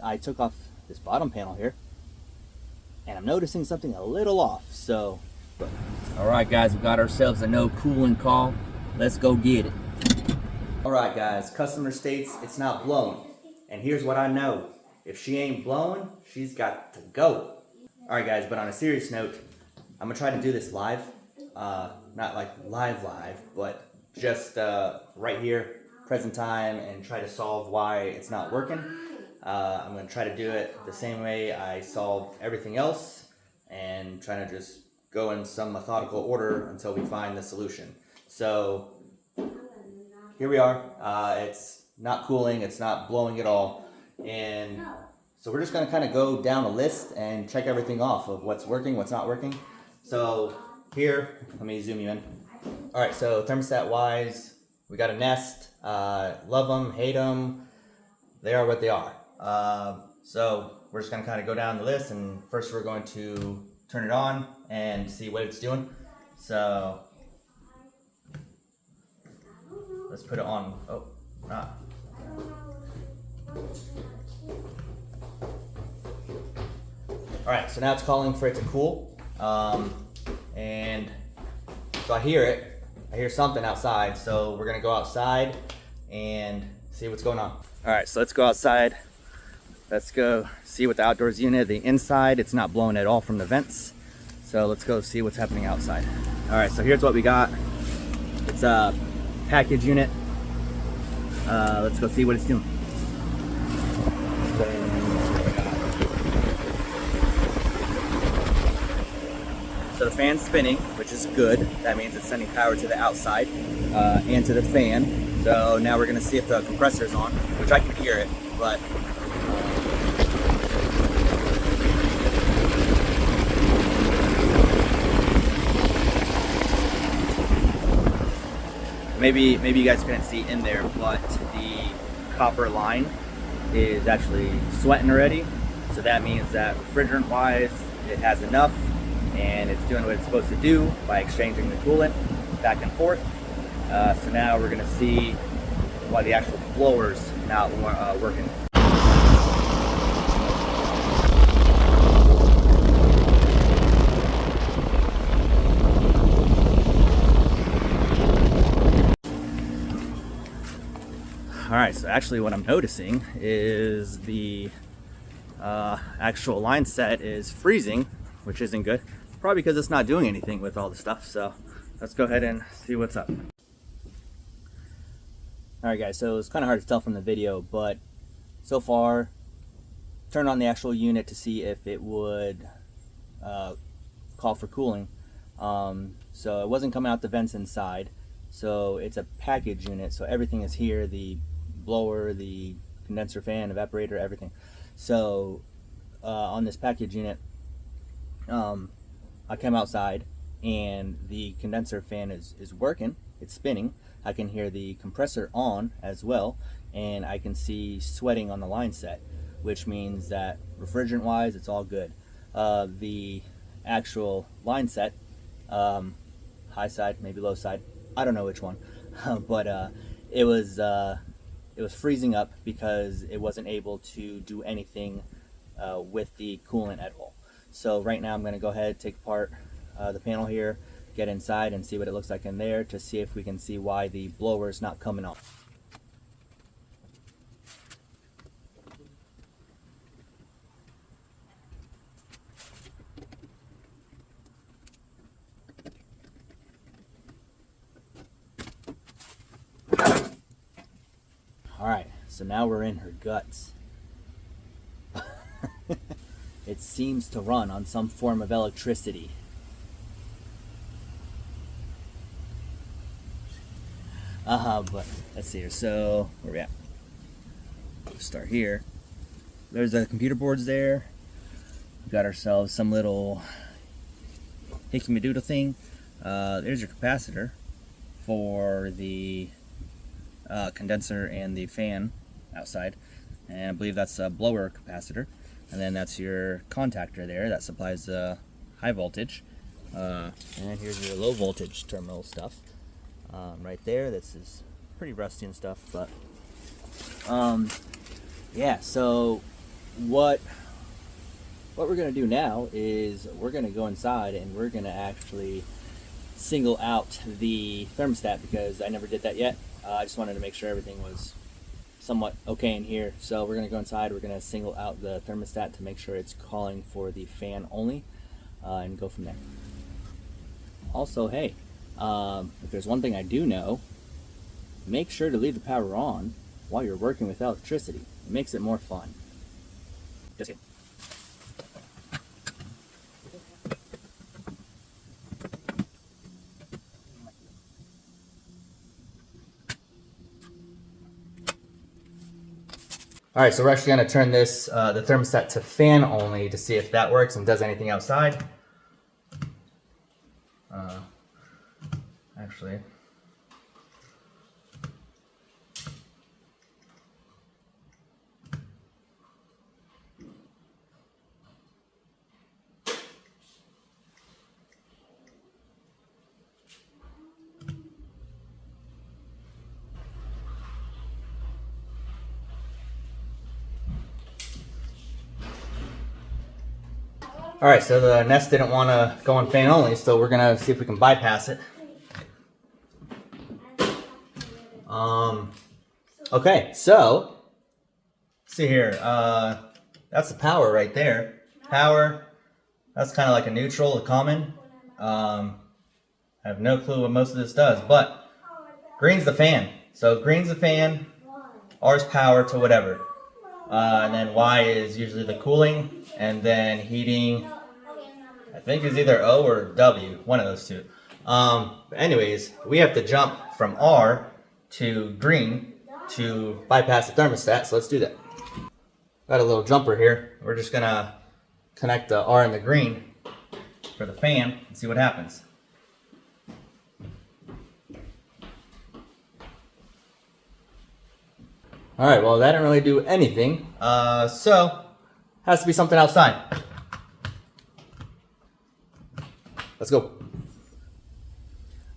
I took off this bottom panel here, and I'm noticing something a little off, so. All right, guys, we got ourselves a no cooling call. Let's go get it. All right, guys, customer states it's not blowing. And here's what I know. If she ain't blowing, she's got to go. All right, guys, but on a serious note, I'm gonna try to do this live. Not like live, but just right here, present time, and try to solve why it's not working. I'm gonna try to do it the same way I solve everything else, and trying to just go in some methodical order until we find the solution. So here we are. It's not cooling, it's not blowing at all, and so we're just gonna kind of go down a list and check everything off of what's working, what's not working. So here, let me zoom you in. All right, so thermostat wise, we got a Nest. Love them, hate them. They are what they are. So we're just gonna kind of go down the list, and first we're going to turn it on and see what it's doing. So let's put it on. Oh, not. All right, so now it's calling for it to cool. And so I hear it. I hear something outside, so we're gonna go outside and see what's going on. All right, so let's go outside. Let's go see what the outdoors unit, the inside, it's not blowing at all from the vents. So let's go see what's happening outside. All right, so here's what we got. It's a package unit. Let's go see what it's doing. So the fan's spinning, which is good. That means it's sending power to the outside and to the fan. So now we're gonna see if the compressor's on, which I can hear it, but maybe you guys couldn't see in there, but the copper line is actually sweating already. So that means that refrigerant wise, it has enough, and it's doing what it's supposed to do by exchanging the coolant back and forth. So now we're gonna see why the actual blower's not working. All right, so actually what I'm noticing is the actual line set is freezing, which isn't good. Probably because it's not doing anything with all the stuff. So let's go ahead and see what's up. All right, guys, so it's kind of hard to tell from the video, but so far, turn on the actual unit to see if it would call for cooling. So it wasn't coming out the vents inside. So it's a package unit, so everything is here, the blower, the condenser fan, evaporator, everything. So on this package unit, I came outside and the condenser fan is working, it's spinning. I can hear the compressor on as well, and I can see sweating on the line set, which means that refrigerant wise it's all good. The actual line set, high side, maybe low side, I don't know which one, but it was freezing up because it wasn't able to do anything with the coolant at all. So right now I'm going to go ahead, take apart the panel here, get inside and see what it looks like in there to see if we can see why the blower is not coming on. All right, so now we're in her guts. It seems to run on some form of electricity. But let's see here. So where we at? We'll start here. There's the computer boards there. We got ourselves some little hickey-madoodle thing. There's your capacitor for the condenser and the fan outside, and I believe that's a blower capacitor. And then that's your contactor there that supplies the high voltage. And here's your low voltage terminal stuff right there. This is pretty rusty and stuff, but yeah, so what we're going to do now is we're going to go inside and we're going to actually single out the thermostat, because I never did that yet. I just wanted to make sure everything was somewhat okay in here. So we're going to go inside, we're going to single out the thermostat to make sure it's calling for the fan only, and go from there. Also, hey, if there's one thing I do know, make sure to leave the power on while you're working with electricity. It makes it more fun. Just kidding. All right, so we're actually going to turn this, the thermostat to fan only to see if that works and does anything outside. Actually, all right, so the Nest didn't want to go on fan only, so we're going to see if we can bypass it. Okay, so, see here, that's the power right there. Power, that's kind of like a neutral, a common. I have no clue what most of this does, but green's the fan. So green's the fan, R's power to whatever. And then Y is usually the cooling, and then heating, I think is either O or W, one of those two. Anyways, we have to jump from R to green to bypass the thermostat, so let's do that. Got a little jumper here. We're just gonna connect the R and the green for the fan and see what happens. All right, well, that didn't really do anything. So, has to be something outside. Let's go.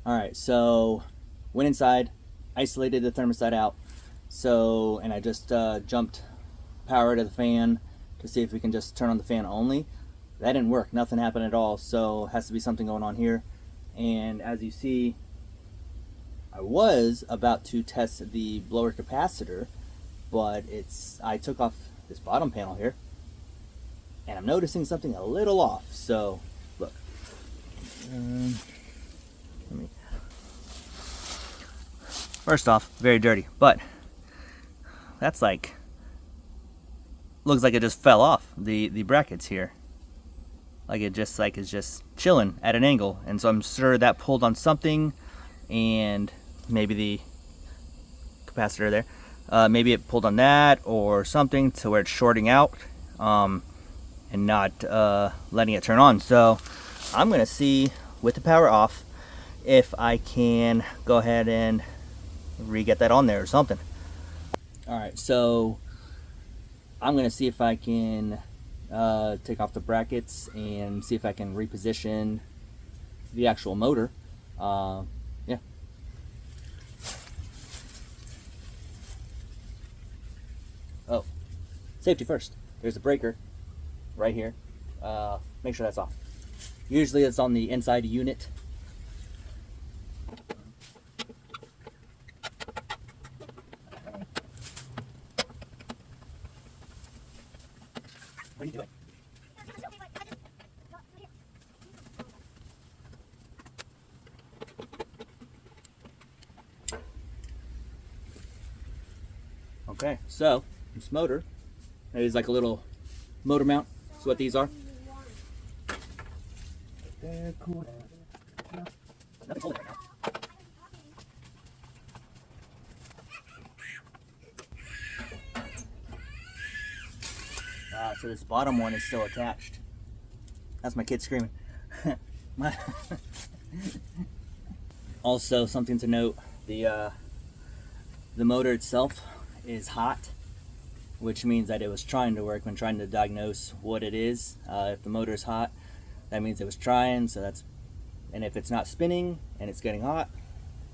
All right, so went inside, isolated the thermostat out. So, and I just jumped power to the fan to see if we can just turn on the fan only. That didn't work, nothing happened at all. So, has to be something going on here. And as you see, I was about to test the blower capacitor, but I took off this bottom panel here, and I'm noticing something a little off. So, look. First off, very dirty, but that's like, looks like it just fell off the brackets here. Like it's just chilling at an angle, and so I'm sure that pulled on something, and maybe the capacitor there, maybe it pulled on that or something to where it's shorting out, and not letting it turn on. So I'm gonna see with the power off if I can go ahead and re-get that on there or something. All right, so I'm gonna see if I can take off the brackets and see if I can reposition the actual motor. Yeah. Oh, safety first. There's a breaker right here. Make sure that's off. Usually it's on the inside unit. What are you doing? Okay, so this motor is like a little motor mount. That's what these are. They're cool. Nothing's holding right now. So this bottom one is still attached. That's my kid screaming. Also, something to note: the motor itself is hot, which means that it was trying to work when trying to diagnose what it is. If the motor is hot, that means it was trying. So that's, and if it's not spinning and it's getting hot,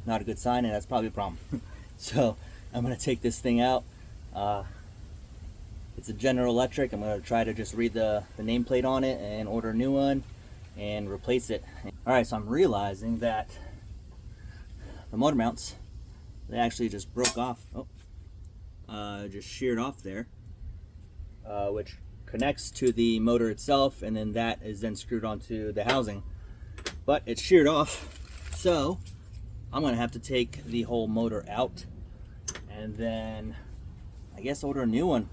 not a good sign, and that's probably a problem. So I'm gonna take this thing out. Yeah, It's a General Electric. I'm going to try to just read the nameplate on it and order a new one and replace it. All right, so I'm realizing that the motor mounts, they actually just broke off. Just sheared off there, which connects to the motor itself, and then that is then screwed onto the housing. But it's sheared off, so I'm going to have to take the whole motor out and then I guess order a new one.